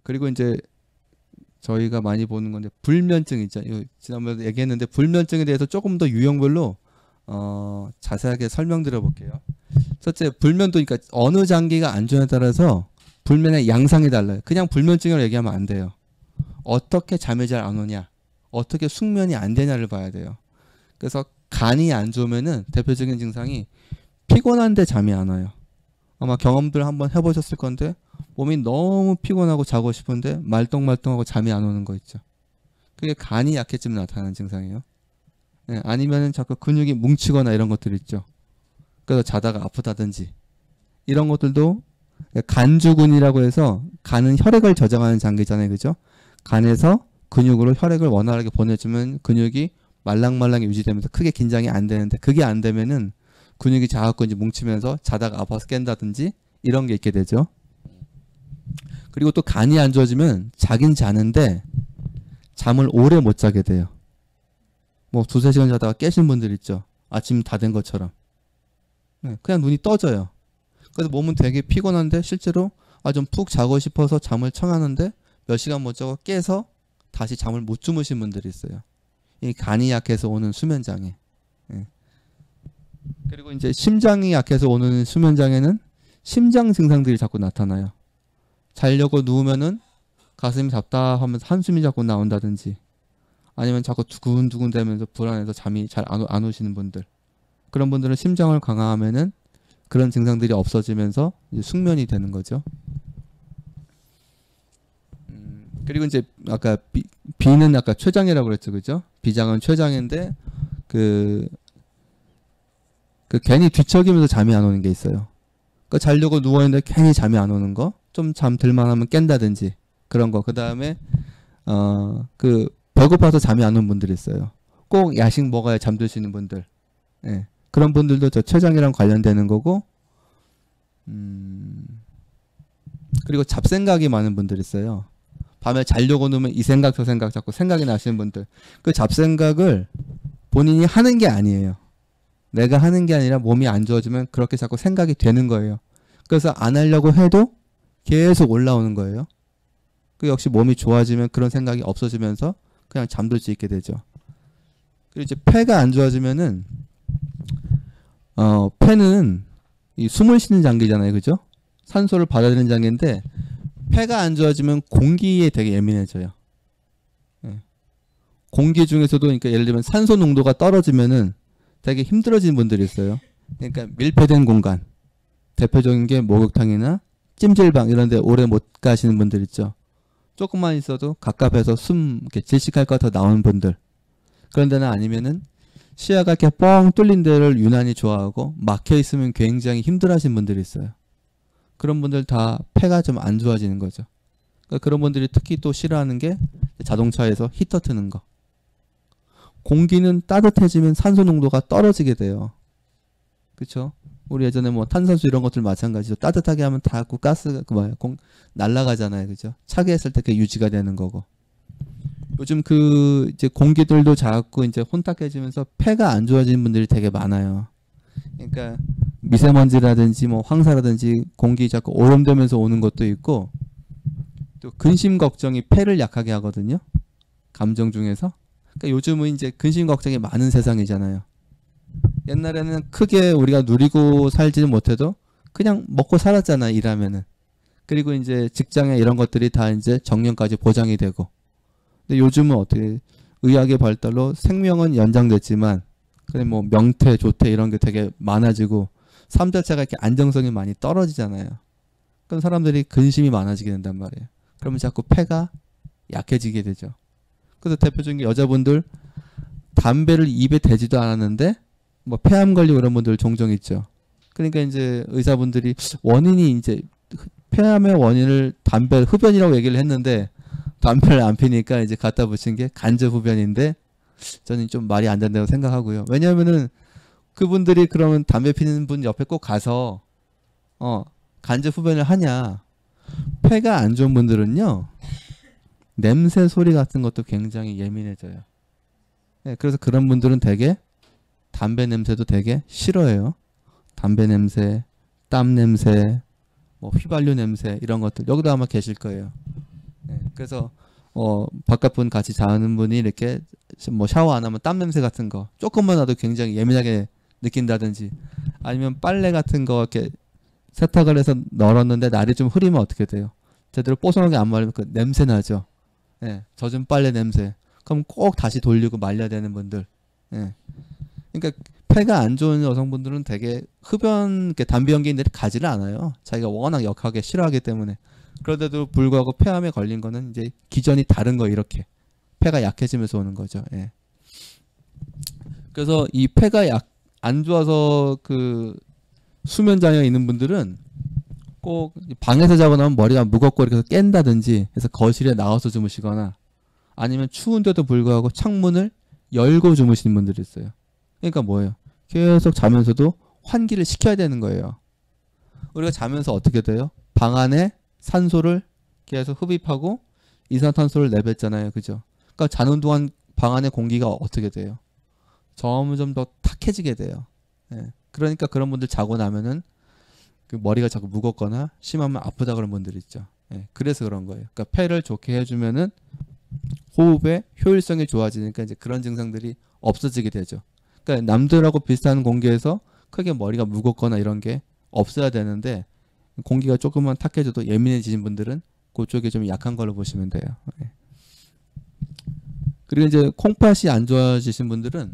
그리고 이제 저희가 많이 보는 건데 불면증 있죠. 이거 지난번에 얘기했는데 불면증에 대해서 조금 더 유형별로 자세하게 설명드려 볼게요. 첫째, 불면도 그러니까 어느 장기가 안 좋냐에 따라서 불면의 양상이 달라요. 그냥 불면증을 얘기하면 안 돼요. 어떻게 잠이 잘 안 오냐, 어떻게 숙면이 안 되냐를 봐야 돼요. 그래서 간이 안 좋으면은 대표적인 증상이 피곤한데 잠이 안 와요. 아마 경험들 한번 해보셨을 건데 몸이 너무 피곤하고 자고 싶은데 말똥말똥하고 잠이 안 오는 거 있죠. 그게 간이 약해지면 나타나는 증상이에요. 예, 아니면은 자꾸 근육이 뭉치거나 이런 것들 있죠. 그래서 자다가 아프다든지 이런 것들도 간주근이라고 해서 간은 혈액을 저장하는 장기잖아요, 그죠? 간에서 근육으로 혈액을 원활하게 보내주면 근육이 말랑말랑히 유지되면서 크게 긴장이 안 되는데 그게 안 되면은 근육이 자꾸 이제 뭉치면서 자다가 아파서 깬다든지 이런 게 있게 되죠. 그리고 또 간이 안 좋아지면 자긴 자는데 잠을 오래 못 자게 돼요. 뭐 두세 시간 자다가 깨신 분들 있죠. 아침 다 된 것처럼. 그냥 눈이 떠져요. 그래서 몸은 되게 피곤한데 실제로 좀 푹 자고 싶어서 잠을 청하는데 몇 시간 못 자고 깨서 다시 잠을 못 주무신 분들이 있어요. 이 간이 약해서 오는 수면장애. 그리고 이제 심장이 약해서 오는 수면장애는 심장 증상들이 자꾸 나타나요. 자려고 누우면은 가슴이 답답하면서 한숨이 자꾸 나온다든지 아니면 자꾸 두근두근 대면서 불안해서 잠이 잘 안 오시는 분들, 그런 분들은 심장을 강화하면은 그런 증상들이 없어지면서 이제 숙면이 되는 거죠. 그리고 이제 아까 B는 아까 췌장이라고 그랬죠, 그죠? B장은 췌장인데 그 괜히 뒤척이면서 잠이 안 오는 게 있어요. 그 자려고 누워있는데 괜히 잠이 안 오는 거, 좀 잠 들만 하면 깬다든지 그런 거. 그 다음에 그 배고파서 잠이 안 오는 분들이 있어요. 꼭 야식 먹어야 잠드시는 분들. 예. 그런 분들도 저 췌장이랑 관련되는 거고, 그리고 잡생각이 많은 분들 있어요. 밤에 자려고 누우면 이 생각 저 생각 자꾸 생각이 나시는 분들. 그 잡생각을 본인이 하는 게 아니에요. 내가 하는 게 아니라 몸이 안 좋아지면 그렇게 자꾸 생각이 되는 거예요. 그래서 안 하려고 해도 계속 올라오는 거예요. 그 역시 몸이 좋아지면 그런 생각이 없어지면서 그냥 잠들 수 있게 되죠. 그리고 이제 폐가 안 좋아지면은 폐는 이 숨을 쉬는 장기잖아요, 그죠? 산소를 받아들이는 장기인데 폐가 안 좋아지면 공기에 되게 예민해져요. 예. 공기 중에서도 그러니까 예를 들면 산소 농도가 떨어지면은 되게 힘들어지는 분들이 있어요. 그러니까 밀폐된 공간, 대표적인 게 목욕탕이나 찜질방 이런 데 오래 못 가시는 분들 있죠. 조금만 있어도 갑갑해서 숨 이렇게 질식할 것 같아 나오는 분들. 그런 데는 아니면은 시야가 이렇게 뻥 뚫린 데를 유난히 좋아하고 막혀 있으면 굉장히 힘들어하시는 분들이 있어요. 그런 분들 다 폐가 좀 안 좋아지는 거죠. 그러니까 그런 분들이 특히 또 싫어하는 게 자동차에서 히터 트는 거. 공기는 따뜻해지면 산소 농도가 떨어지게 돼요. 그쵸? 우리 예전에 뭐 탄산수 이런 것들 마찬가지죠. 따뜻하게 하면 다 가스가 날아가잖아요. 그죠? 차게 했을 때 그게 유지가 되는 거고. 요즘 이제 공기들도 자꾸 이제 혼탁해지면서 폐가 안 좋아지는 분들이 되게 많아요. 그러니까 미세먼지라든지 뭐 황사라든지 공기 자꾸 오염되면서 오는 것도 있고, 또 근심 걱정이 폐를 약하게 하거든요. 감정 중에서. 그러니까 요즘은 이제 근심 걱정이 많은 세상이잖아요. 옛날에는 크게 우리가 누리고 살지는 못해도 그냥 먹고 살았잖아요, 일하면은. 그리고 이제 직장에 이런 것들이 다 이제 정년까지 보장이 되고. 근데 요즘은 어떻게 의학의 발달로 생명은 연장됐지만 그래 뭐 명퇴, 조퇴 이런 게 되게 많아지고 삶 자체가 이렇게 안정성이 많이 떨어지잖아요. 그럼 사람들이 근심이 많아지게 된단 말이에요. 그러면 자꾸 폐가 약해지게 되죠. 그래서 대표적인 게 여자분들 담배를 입에 대지도 않았는데 뭐 폐암 걸리고 이런 분들 종종 있죠. 그러니까 이제 의사분들이 원인이 이제 폐암의 원인을 담배 흡연이라고 얘기를 했는데 담배를 안 피니까 이제 갖다 붙인 게 간접 흡연인데 저는 좀 말이 안 된다고 생각하고요. 왜냐하면은 그분들이 그러면 담배 피는 분 옆에 꼭 가서 간접 흡연을 하냐. 폐가 안 좋은 분들은요. 냄새 소리 같은 것도 굉장히 예민해져요. 네, 그래서 그런 분들은 되게 담배 냄새도 되게 싫어해요. 담배 냄새, 땀 냄새, 뭐 휘발유 냄새 이런 것들 여기도 아마 계실 거예요. 그래서 바깥 분 같이 자는 분이 이렇게 뭐 샤워 안 하면 땀 냄새 같은 거 조금만 나도 굉장히 예민하게 느낀다든지, 아니면 빨래 같은 거 이렇게 세탁을 해서 널었는데 날이 좀 흐리면 어떻게 돼요? 제대로 뽀송하게 안 말리면 그 냄새 나죠. 예, 젖은 빨래 냄새. 그럼 꼭 다시 돌리고 말려야 되는 분들. 예. 그러니까 폐가 안 좋은 여성분들은 되게 흡연, 이렇게 담배 연기인들이 가지를 않아요. 자기가 워낙 역하게 싫어하기 때문에. 그런데도 불구하고 폐암에 걸린 거는 이제 기전이 다른 거, 이렇게 폐가 약해지면서 오는 거죠. 예. 그래서 이 폐가 안 좋아서 그 수면 장애 있는 분들은 꼭 방에서 자고 나면 머리가 무겁고 이렇게 해서 깬다든지 해서 거실에 나와서 주무시거나, 아니면 추운데도 불구하고 창문을 열고 주무시는 분들이 있어요. 그러니까 뭐예요? 계속 자면서도 환기를 시켜야 되는 거예요. 우리가 자면서 어떻게 돼요? 방 안에 산소를 계속 흡입하고 이산화탄소를 내뱉잖아요. 그죠? 그러니까 자는 동안 방 안의 공기가 어떻게 돼요? 점점 더 탁해지게 돼요. 예. 그러니까 그런 분들 자고 나면은 그 머리가 자꾸 무겁거나 심하면 아프다 그런 분들 있죠. 예. 그래서 그런 거예요. 그러니까 폐를 좋게 해주면은 호흡의 효율성이 좋아지니까 이제 그런 증상들이 없어지게 되죠. 그러니까 남들하고 비슷한 공기에서 크게 머리가 무겁거나 이런 게 없어야 되는데, 공기가 조금만 탁해져도 예민해지신 분들은 그쪽이 좀 약한 걸로 보시면 돼요. 예. 그리고 이제 콩팥이 안 좋아지신 분들은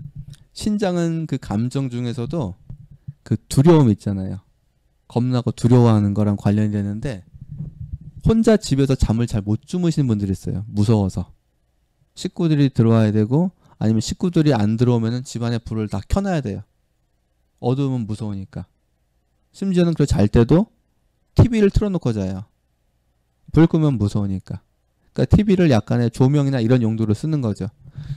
신장은 그 감정 중에서도 그 두려움 있잖아요. 겁나고 두려워하는 거랑 관련이 되는데, 혼자 집에서 잠을 잘 못 주무시는 분들이 있어요. 무서워서. 식구들이 들어와야 되고, 아니면 식구들이 안 들어오면은 집안에 불을 다 켜놔야 돼요. 어두우면 무서우니까. 심지어는 그 잘 때도 TV를 틀어놓고 자요. 불 끄면 무서우니까. 그러니까 TV를 약간의 조명이나 이런 용도로 쓰는 거죠.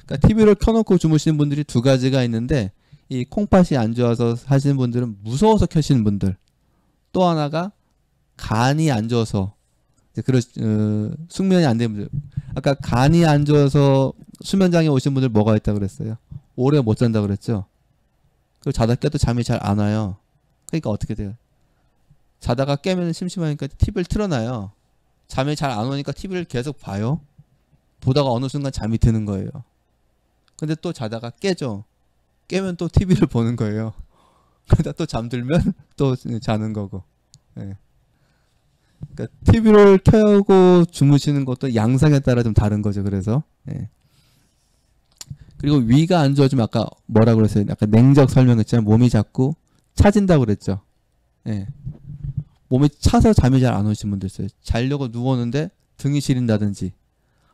그러니까 TV를 켜놓고 주무시는 분들이 두 가지가 있는데, 이 콩팥이 안 좋아서 하시는 분들은 무서워서 켜시는 분들, 또 하나가 간이 안 좋아서 숙면이 안 되는 분들. 아까 간이 안 좋아서 수면장애 오신 분들 뭐가 있다고 그랬어요? 오래 못 잔다 그랬죠? 그리고 자다 깨도 잠이 잘 안 와요. 그러니까 어떻게 돼요? 자다가 깨면 심심하니까 TV를 틀어놔요. 잠이 잘 안 오니까 TV를 계속 봐요. 보다가 어느 순간 잠이 드는 거예요. 근데 또 자다가 깨죠. 깨면 또 TV를 보는 거예요. 그러다 또 잠들면 또 자는 거고. 예. 그러니까 TV를 켜고 주무시는 것도 양상에 따라 좀 다른 거죠. 그래서 예. 그리고 위가 안 좋아지면 아까 뭐라 그랬어요? 약간 냉적 설명했잖아요. 몸이 자꾸 차진다고 그랬죠. 예. 몸이 차서 잠이 잘 안 오시는 분들 있어요. 자려고 누웠는데 등이 시린다든지,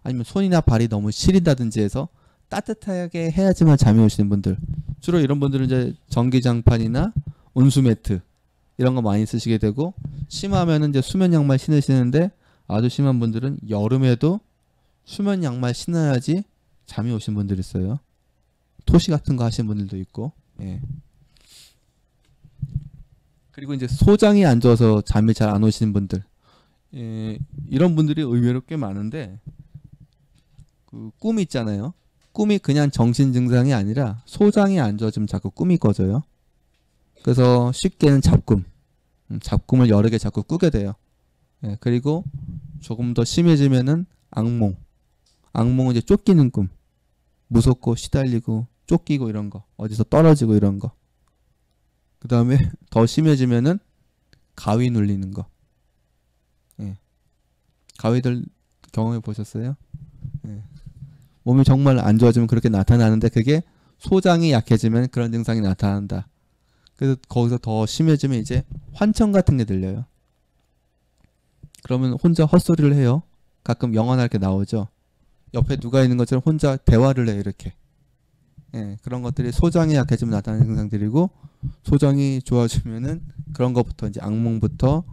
아니면 손이나 발이 너무 시린다든지 해서 따뜻하게 해야지만 잠이 오시는 분들. 주로 이런 분들은 이제 전기장판이나 온수매트 이런 거 많이 쓰시게 되고, 심하면은 이제 수면 양말 신으시는데, 아주 심한 분들은 여름에도 수면 양말 신어야지 잠이 오신 분들 있어요. 토시 같은 거 하시는 분들도 있고. 예. 그리고 이제 소장이 안 좋아서 잠이 잘 안 오시는 분들, 예, 이런 분들이 의외로 꽤 많은데, 그 꿈이 있잖아요. 꿈이 그냥 정신 증상이 아니라 소장이 안 좋아지면 자꾸 꿈이 꺼져요. 그래서 쉽게는 잡꿈, 잡꿈을 여러 개 자꾸 꾸게 돼요. 예, 그리고 조금 더 심해지면은 악몽. 악몽은 이제 쫓기는 꿈, 무섭고 시달리고 쫓기고 이런 거, 어디서 떨어지고 이런 거. 그 다음에 더 심해지면은 가위 눌리는 거. 예. 가위들 경험해 보셨어요? 예. 몸이 정말 안 좋아지면 그렇게 나타나는데, 그게 소장이 약해지면 그런 증상이 나타난다. 그래서 거기서 더 심해지면 이제 환청 같은 게 들려요. 그러면 혼자 헛소리를 해요. 가끔 영화나 이렇게 나오죠. 옆에 누가 있는 것처럼 혼자 대화를 해요. 이렇게. 예, 그런 것들이 소장이 약해지면 나타나는 증상들이고, 소장이 좋아지면은 그런 것부터 이제 악몽부터,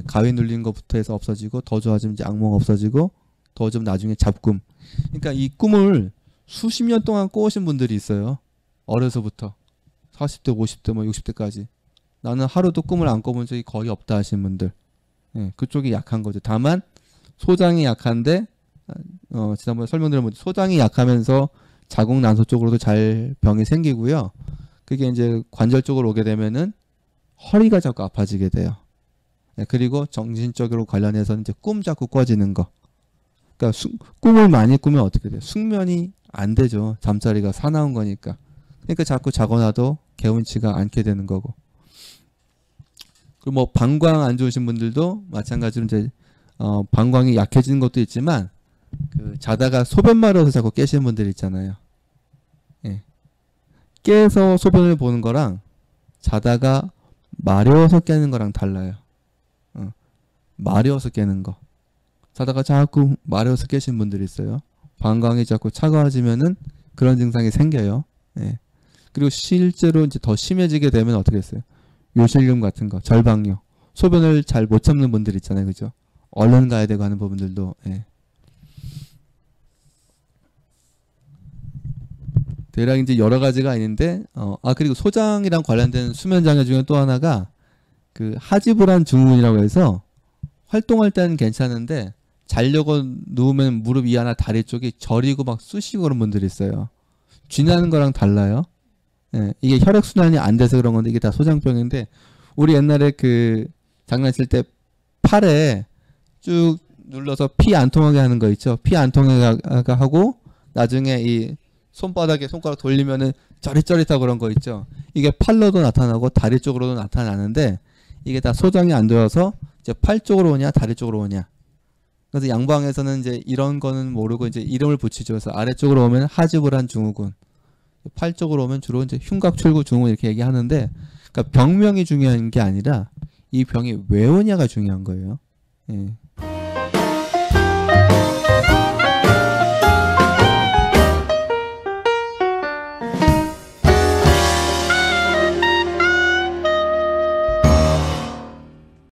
가위 눌린 것부터 해서 없어지고, 더 좋아지면 이제 악몽 없어지고, 더 좀 나중에 잡꿈. 그러니까 이 꿈을 수십 년 동안 꿔오신 분들이 있어요. 어려서부터 40대, 50대, 뭐 60대까지. 나는 하루도 꿈을 안 꿔본 적이 거의 없다 하시는 분들. 예, 그쪽이 약한 거죠. 다만 소장이 약한데, 지난번에 설명드린 소장이 약하면서 자궁 난소 쪽으로도 잘 병이 생기고요. 그게 이제 관절 쪽으로 오게 되면은 허리가 자꾸 아파지게 돼요. 네, 그리고 정신적으로 관련해서는 이제 꿈 자꾸 꿔지는 거. 그러니까 꿈을 많이 꾸면 어떻게 돼요? 숙면이 안 되죠. 잠자리가 사나운 거니까. 그러니까 자꾸 자거나도 개운치가 않게 되는 거고. 그리고 뭐 방광 안 좋으신 분들도 마찬가지로 이제 방광이 약해지는 것도 있지만 그 자다가 소변 마려워서 자꾸 깨시는 분들 있잖아요. 예. 깨서 소변을 보는 거랑 자다가 마려워서 깨는 거랑 달라요. 마려워서 깨는 거. 자다가 자꾸 마려워서 깨시는 분들이 있어요. 방광이 자꾸 차가워지면은 그런 증상이 생겨요. 예. 그리고 실제로 이제 더 심해지게 되면 어떻게 됐어요? 요실금 같은 거, 절방요. 소변을 잘 못 참는 분들 있잖아요. 그죠? 얼른 가야 되고 하는 부분들도. 예. 대략 이제 여러 가지가 있는데, 그리고 소장이랑 관련된 수면 장애 중에 또 하나가 그 하지불안 증후군이라고 해서 활동할 때는 괜찮은데 자려고 누우면 무릎 위아나 다리 쪽이 저리고 막 쑤시고 그런 분들이 있어요. 쥐나는 거랑 달라요. 예, 이게 혈액순환이 안 돼서 그런 건데 이게 다 소장병인데 우리 옛날에 그 장난칠 때 팔에 쭉 눌러서 피 안 통하게 하는 거 있죠. 피 안 통하게 하고 나중에 이 손바닥에 손가락 돌리면은 쩌릿쩌릿하고 그런 거 있죠. 이게 팔로도 나타나고 다리 쪽으로도 나타나는데 이게 다 소장이 안 되어서 이제 팔 쪽으로 오냐 다리 쪽으로 오냐. 그래서 양방에서는 이제 이런 거는 모르고 이제 이름을 붙이죠. 그래서 아래쪽으로 오면 하지불안 증후군, 팔 쪽으로 오면 주로 이제 흉곽출구 증후군 이렇게 얘기하는데, 그러니까 병명이 중요한 게 아니라 이 병이 왜 오냐가 중요한 거예요. 예.